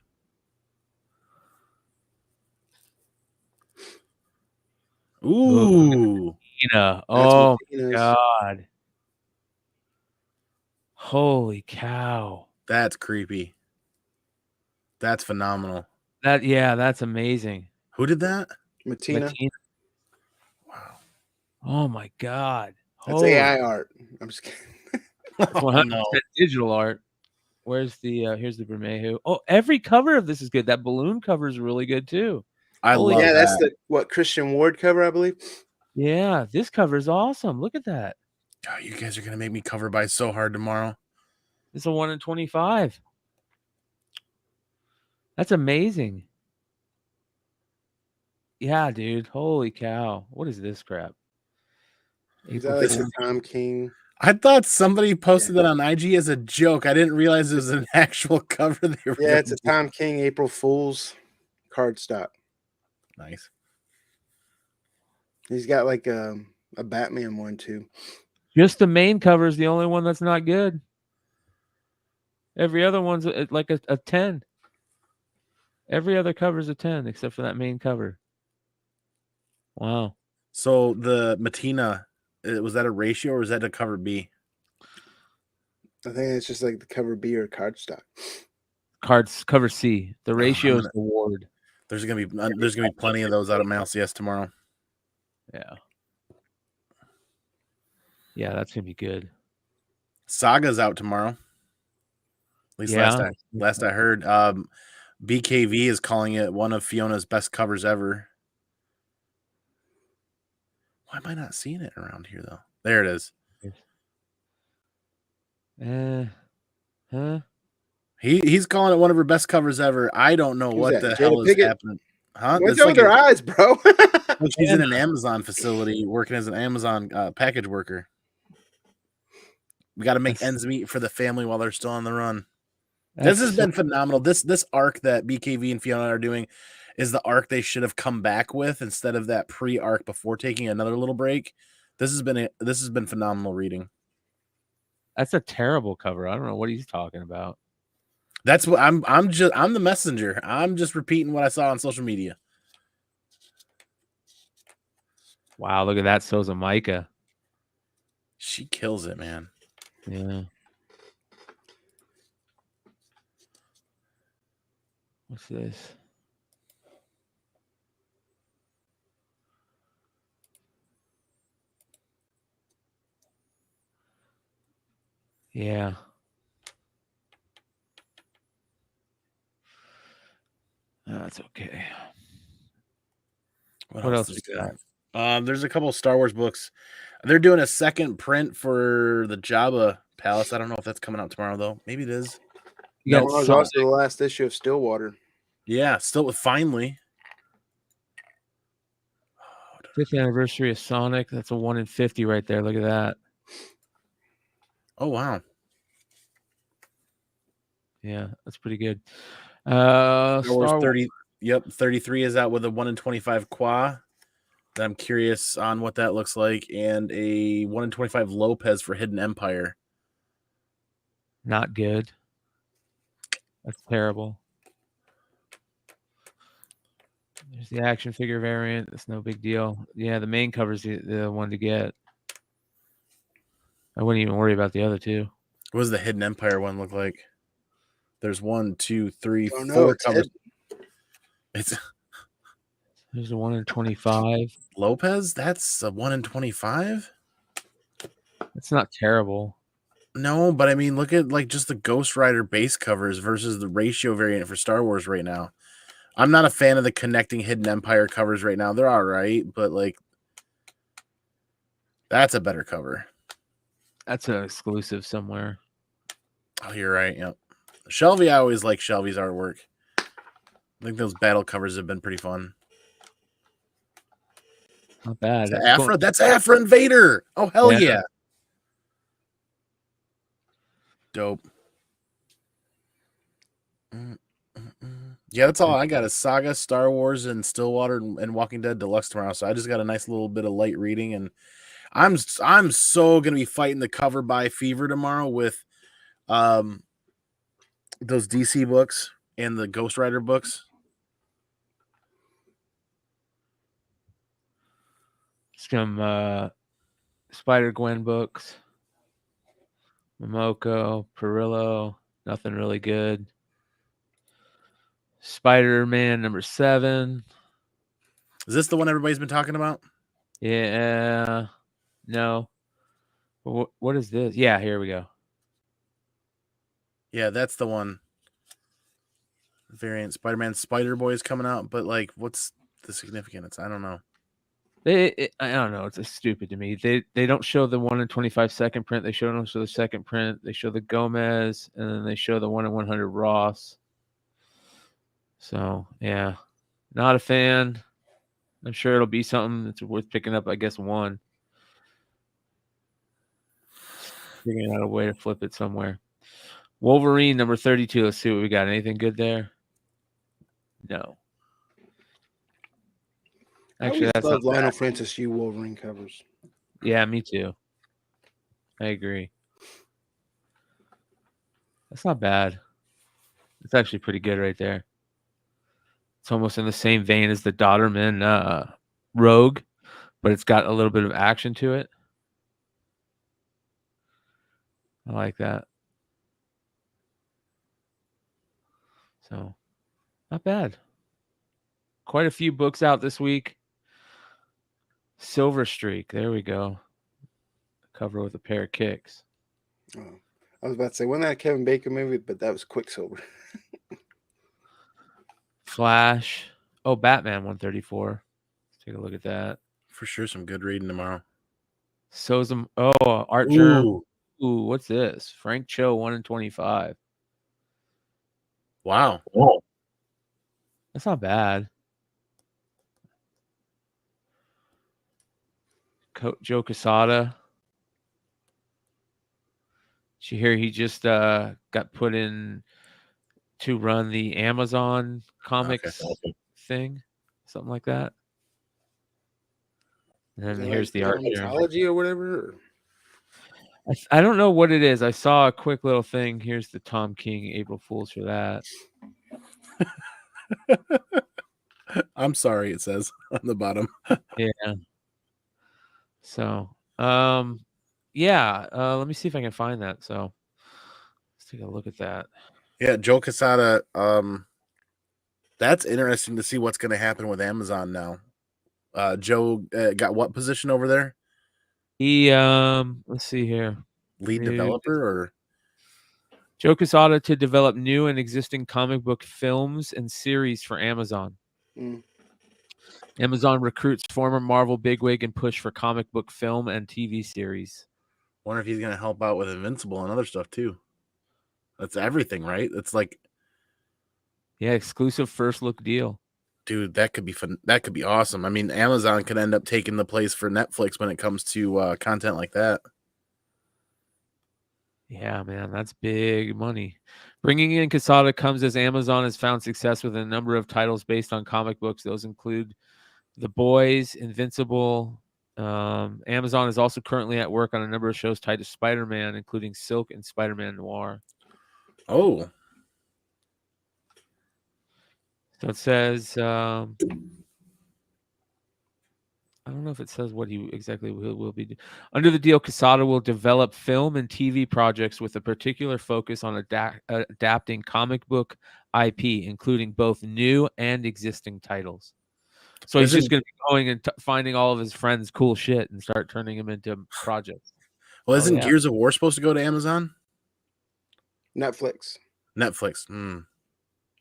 Ooh. Oh my God. Holy cow. That's creepy. That's phenomenal. That's amazing. Who did that? Matina. Wow. Oh my God. That's AI art. I'm just kidding. It's 100% digital art. Where's the here's the Bermejo. Oh, every cover of this is good. That balloon cover is really good too. I love that. That's the Christian Ward cover, I believe. Yeah, this cover is awesome. Look at that. God, you guys are gonna make me cover buy so hard tomorrow. It's a 1 in 25. That's amazing. Yeah, dude. Holy cow. What is this crap? Is that like the Tom King? I thought somebody posted that on IG as a joke. I didn't realize it was an actual cover. It's a Tom King April Fool's cardstock. Nice. He's got like a Batman one too. Just the main cover is the only one that's not good. Every other one's like a 10. Every other cover is a 10 except for that main cover. Wow. So the Matina, was that a ratio or was that a cover B? I think it's just like the cover B or cardstock. Cover C. The ratio is the Ward. There's gonna be plenty of those out of Mouse Yes tomorrow. Yeah. Yeah, that's gonna be good. Saga's out tomorrow. At least last I heard. BKV is calling it one of Fiona's best covers ever. Why am I not seeing it around here though? There it is. Huh? He's calling it one of her best covers ever. I don't know what the hell is happening. Huh? What's over their eyes, bro? She's in an Amazon facility working as an Amazon package worker. We got to make ends meet for the family while they're still on the run. This has been phenomenal. This arc that BKV and Fiona are doing is the arc they should have come back with instead of that pre-arc before taking another little break. This has been phenomenal reading. That's a terrible cover. I don't know what he's talking about. That's what I'm the messenger. I'm just repeating what I saw on social media. Wow, look at that. So's a Micah. She kills it, man. Yeah. What's this? Yeah. That's okay. What else we got? There's a couple of Star Wars books. They're doing a second print for the Jabba Palace. I don't know if that's coming out tomorrow though. Maybe it is. No, it was also the last issue of Stillwater. Yeah, finally. 5th anniversary of Sonic. That's a 1 in 50 right there. Look at that. Oh wow. Yeah, that's pretty good. Star Wars 30. Yep, 33 is out with a 1 in 25 Qua. I'm curious on what that looks like, and a 1 in 25 Lopez for Hidden Empire. Not good. That's terrible. There's the action figure variant. That's no big deal. Yeah, the main cover's the one to get. I wouldn't even worry about the other two. What does the Hidden Empire one look like? There's 1, 2, 3, 4 covers. There's a 1 in 25. Lopez? That's a 1 in 25? It's not terrible. No, but I mean, look at like just the Ghost Rider base covers versus the ratio variant for Star Wars right now. I'm not a fan of the connecting Hidden Empire covers right now. They're all right, but like that's a better cover. That's an exclusive somewhere. Oh, you're right. Yep. Shelby, I always like Shelby's artwork. I think those battle covers have been pretty fun. Not bad. That's Afra and Vader. Oh, hell yeah. Dope. Yeah, that's all I got is Saga, Star Wars, and Stillwater and Walking Dead Deluxe tomorrow. So I just got a nice little bit of light reading, and I'm so gonna be fighting the cover by fever tomorrow with those DC books and the Ghost Rider books. Some Spider-Gwen books. Momoko, Perillo, nothing really good. Spider-Man number 7. Is this the one everybody's been talking about? Yeah. No. What is this? Yeah, here we go. Yeah, that's the one. Variant Spider-Man Spider-Boy is coming out, but like, what's the significance? I don't know. I don't know. It's stupid to me. They don't show the 1 in 25 second print. They don't show the second print. They show the Gomez, and then they show the 1 in 100 Ross. So yeah, not a fan. I'm sure it'll be something that's worth picking up. I guess one. Figuring out a way to flip it somewhere. Wolverine number 32. Let's see what we got. Anything good there? No. Actually, I that's love not Lionel bad. Francis Yu Wolverine covers. Yeah, me too. I agree. That's not bad. It's actually pretty good right there. It's almost in the same vein as the Dodderman Rogue, but it's got a little bit of action to it. I like that. So, not bad. Quite a few books out this week. Silver Streak. There we go. Cover with a pair of kicks. Oh, I was about to say, wasn't that a Kevin Bacon movie? But that was Quicksilver. Flash. Oh, Batman 134. Let's take a look at that. For sure, some good reading tomorrow. Art Germ. Ooh, what's this? Frank Cho 1 in 25. Wow. That's not bad. Joe Quesada. Did you hear he just got put in to run the Amazon comics thing? Something like that. And then here's the art. Mythology or whatever. I don't know what it is. I saw a quick little thing. Here's the Tom King April Fools for that. I'm sorry, it says on the bottom. Yeah. So, let me see if I can find that. So, let's take a look at that. Yeah, Joe Quesada. That's interesting to see what's going to happen with Amazon now. Joe got what position over there? He let's see here. Lead developer or Joe Quesada to develop new and existing comic book films and series for Amazon. Amazon recruits former Marvel bigwig and push for comic book film and TV series. Wonder if he's going to help out with Invincible and other stuff too. That's everything, right? It's like, yeah, exclusive first look deal. Dude, that could be fun. That could be awesome. I mean, Amazon could end up taking the place for Netflix when it comes to content like that. Yeah, man, that's big money. Bringing in Quesada comes as Amazon has found success with a number of titles based on comic books. Those include The Boys, Invincible. Amazon is also currently at work on a number of shows tied to Spider-Man, including Silk and Spider-Man Noir. Oh. So it says, I don't know if it says what he exactly will be doing. Under the deal, Quesada will develop film and TV projects with a particular focus on adapting comic book IP, including both new and existing titles. So he's just going to be going and finding all of his friends' cool shit and start turning them into projects. Well, isn't Gears of War supposed to go to Amazon? Netflix.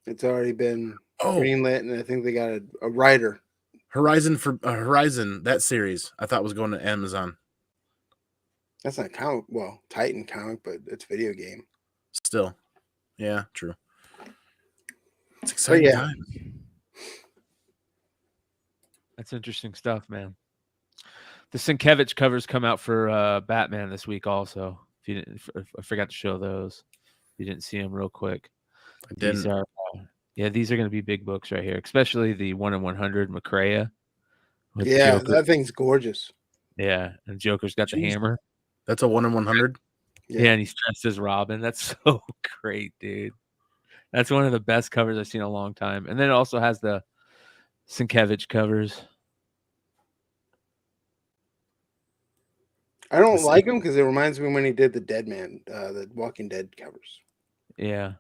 It's already been greenlit, and I think they got a writer. Horizon, that series I thought was going to Amazon. That's not Titan comic, but it's video game. Still. Yeah, true. It's exciting time. That's interesting stuff, man. The Sienkiewicz covers come out for Batman this week also. If you didn't, I forgot to show those. If you didn't see them real quick. I didn't. Yeah, these are going to be big books right here, especially the 1 in 100 McClay with Yeah, Joker. that thing's gorgeous. Yeah, and Joker's got the Jeez. hammer. That's a 1 in 100. Yeah, and he's dressed as Robin. That's so great, dude. That's one of the best covers I've seen in a long time. And then it also has the Sienkiewicz covers. I don't like him because it reminds me when he did the Dead Man, the Walking Dead covers. Yeah.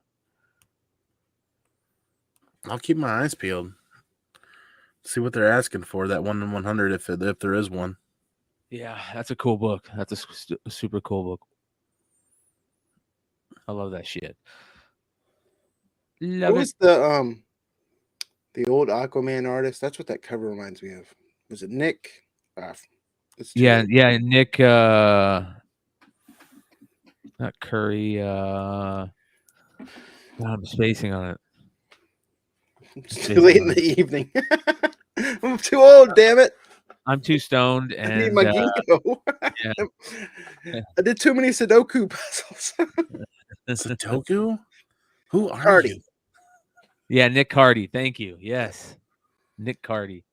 I'll keep my eyes peeled. See what they're asking for, that 1 in 100, if there is one. Yeah, that's a cool book. That's a super cool book. I love that shit. Love What was the old Aquaman artist? That's what that cover reminds me of. Was it Nick? Yeah, Nick not Curry, I'm spacing on it. It's too late in the evening. I'm too old, damn it. I'm too stoned and I need my ginkgo. Yeah. I did too many Sudoku puzzles. Sudoku? Who are Cardi. you? Yeah, Nick Cardy. Thank you. Yes. Nick Cardy.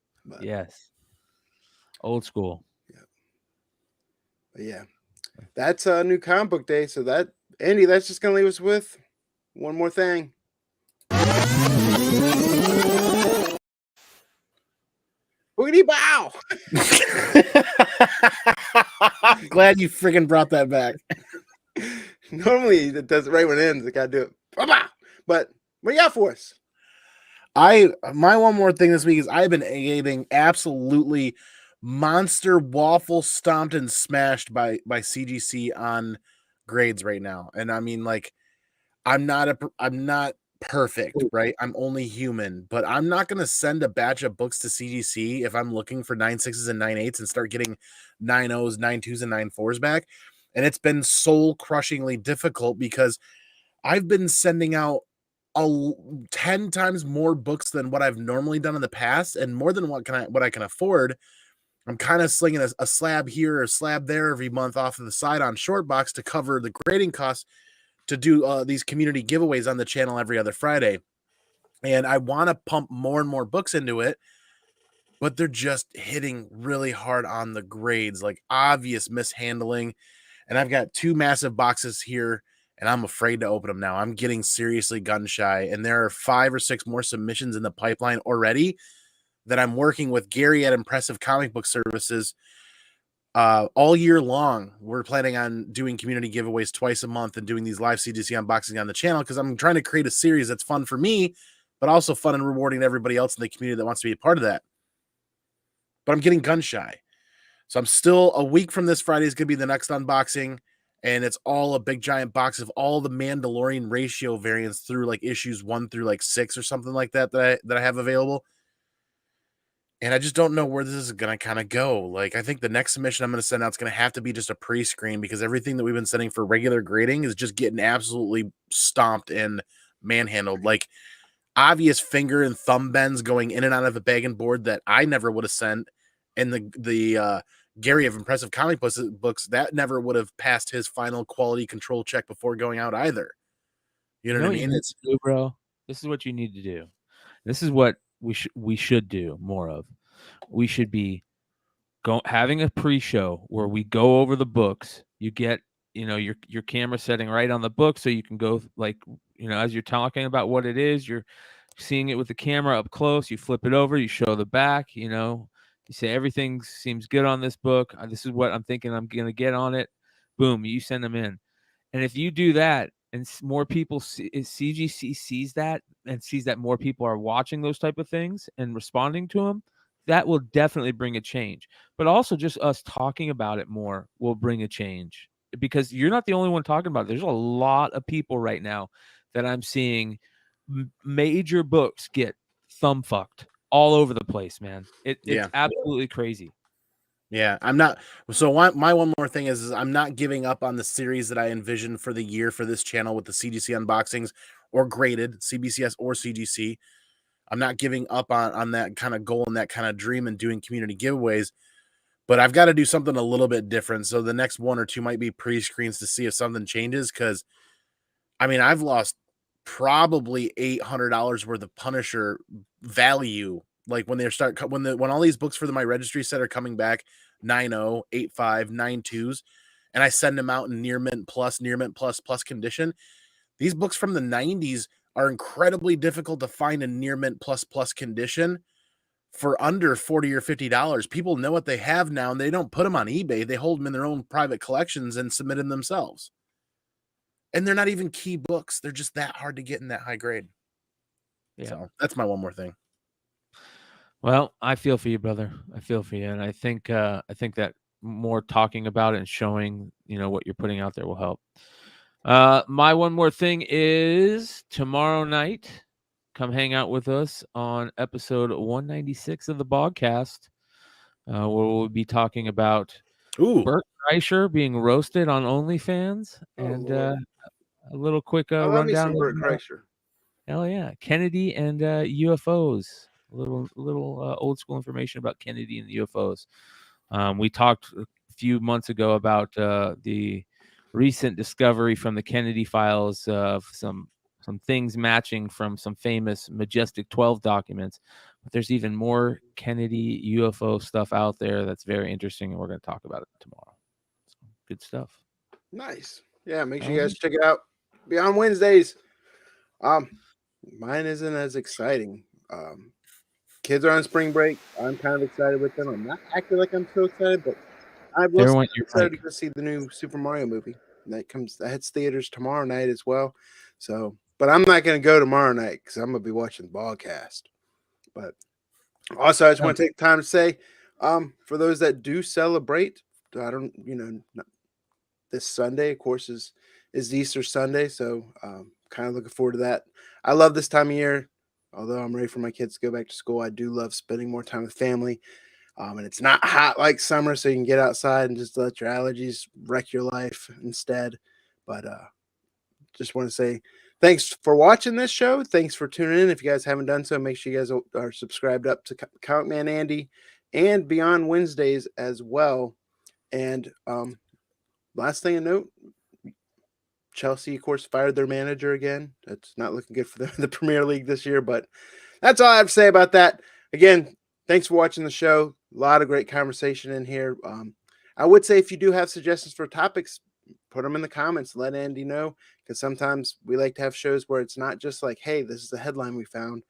Yes. Old school. Yeah. That's a new comic book day. So that, Andy, that's just going to leave us with one more thing. Boogity bow. Glad you friggin' brought that back. Normally it does it right when it ends. I got to do it. But what do you got for us? My one more thing this week is I've been getting absolutely monster waffle stomped and smashed by CGC on grades right now. And I mean, like, I'm not perfect, right? I'm only human, but I'm not going to send a batch of books to CGC if I'm looking for 9.6s and 9.8s and start getting 9.0s, 9.2s, and 9.4s back. And it's been soul crushingly difficult because I've been sending out 10 times more books than what I've normally done in the past, and more than what I can afford. I'm kind of slinging a slab here or a slab there every month off of the side on Shortbox to cover the grading costs to do these community giveaways on the channel every other Friday. And I want to pump more and more books into it, but they're just hitting really hard on the grades, like obvious mishandling. And I've got 2 massive boxes here, and I'm afraid to open them now. I'm getting seriously gun shy, and there are 5 or 6 more submissions in the pipeline already that I'm working with Gary at Impressive Comic Book Services all year long. We're planning on doing community giveaways twice a month and doing these live CGC unboxing on the channel because I'm trying to create a series that's fun for me, but also fun and rewarding to everybody else in the community that wants to be a part of that. But I'm getting gun shy. So I'm still a week from this Friday is going to be the next unboxing, and it's all a big giant box of all the Mandalorian ratio variants through like issues 1 through like 6 or something like that I have available. And I just don't know where this is going to kind of go. Like, I think the next submission I'm going to send out is going to have to be just a pre-screen because everything that we've been sending for regular grading is just getting absolutely stomped and manhandled. Like, obvious finger and thumb bends going in and out of a bag and board that I never would have sent. And the Gary of Impressive Comic Books, that never would have passed his final quality control check before going out either. You know what I mean? It's bro. This is what you need to do. This is what we should do more of. We should be having a pre-show where we go over the books. You get, your camera setting right on the book so you can go like, as you're talking about what it is, you're seeing it with the camera up close. You flip it over, you show the back, you say everything seems good on this book. This is what I'm thinking I'm going to get on it. Boom, you send them in. And if you do that and more people CGC sees that and sees that more people are watching those type of things and responding to them, that will definitely bring a change. But also just us talking about it more will bring a change because you're not the only one talking about it. There's a lot of people right now that I'm seeing major books get thumb fucked all over the place, man. It's absolutely crazy. Yeah, I'm not. So my one more thing is I'm not giving up on the series that I envisioned for the year for this channel with the CGC unboxings or graded CBCS or CGC. I'm not giving up on that kind of goal and that kind of dream and doing community giveaways, but I've got to do something a little bit different. So the next 1 or 2 might be pre-screens to see if something changes. Cause I mean, I've lost probably $800 worth of Punisher value. Like when when all these books for my registry set are coming back, 9.0, 8.5, 9.2s, and I send them out in near mint plus condition. These books from the 90s are incredibly difficult to find in near mint plus condition for under $40 or $50. People know what they have now, and they don't put them on eBay. They hold them in their own private collections and submit them themselves. And they're not even key books. They're just that hard to get in that high grade. Yeah. So that's my one more thing. Well, I feel for you, brother. I feel for you. And I think that more talking about it and showing, what you're putting out there will help. My one more thing is tomorrow night, come hang out with us on episode 196 of the podcast, where we'll be talking about Bert Kreischer being roasted on OnlyFans, and a little quick rundown. Some Bert Kreischer. Hell yeah, Kennedy and UFOs. A little old school information about Kennedy and the UFOs. We talked a few months ago about the recent discovery from the Kennedy files of some things matching from some famous Majestic 12 documents. But there's even more Kennedy UFO stuff out there that's very interesting, and we're going to talk about it tomorrow. So, good stuff. Nice. Yeah, make sure you guys check it out. Be on Wednesdays. Mine isn't as exciting. Kids are on spring break. I'm kind of excited with them. I'm not acting like I'm so excited, but I was excited to go see the new Super Mario movie. That hits theaters tomorrow night as well. So, but I'm not going to go tomorrow night because I'm going to be watching the broadcast. But also, I just want to take time to say, for those that do celebrate, this Sunday, of course, is Easter Sunday. So, kind of looking forward to that. I love this time of year. Although I'm ready for my kids to go back to school, I do love spending more time with family. And it's not hot like summer, so you can get outside and just let your allergies wreck your life instead. But just want to say thanks for watching this show. Thanks for tuning in. If you guys haven't done so, make sure you guys are subscribed up to ComicManAndy and Beyond Wednesdays as well. And last thing to note, Chelsea, of course, fired their manager again. That's not looking good for the Premier League this year, but that's all I have to say about that. Again, thanks for watching the show. A lot of great conversation in here. I would say if you do have suggestions for topics, put them in the comments. Let Andy know, because sometimes we like to have shows where it's not just like, hey, this is the headline we found.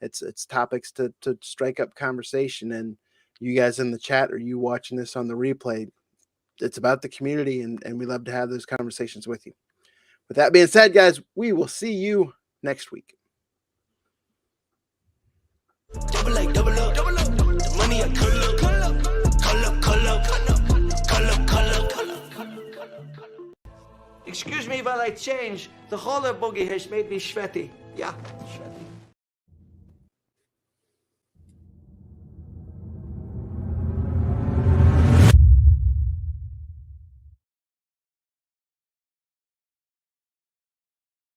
It's topics to strike up conversation. And you guys in the chat, or you watching this on the replay, it's about the community, and we love to have those conversations with you. With that being said, guys, we will see you next week. Double up. The money I color. Excuse me while I change. The roller boogie has made me sweaty. Yeah, sweaty.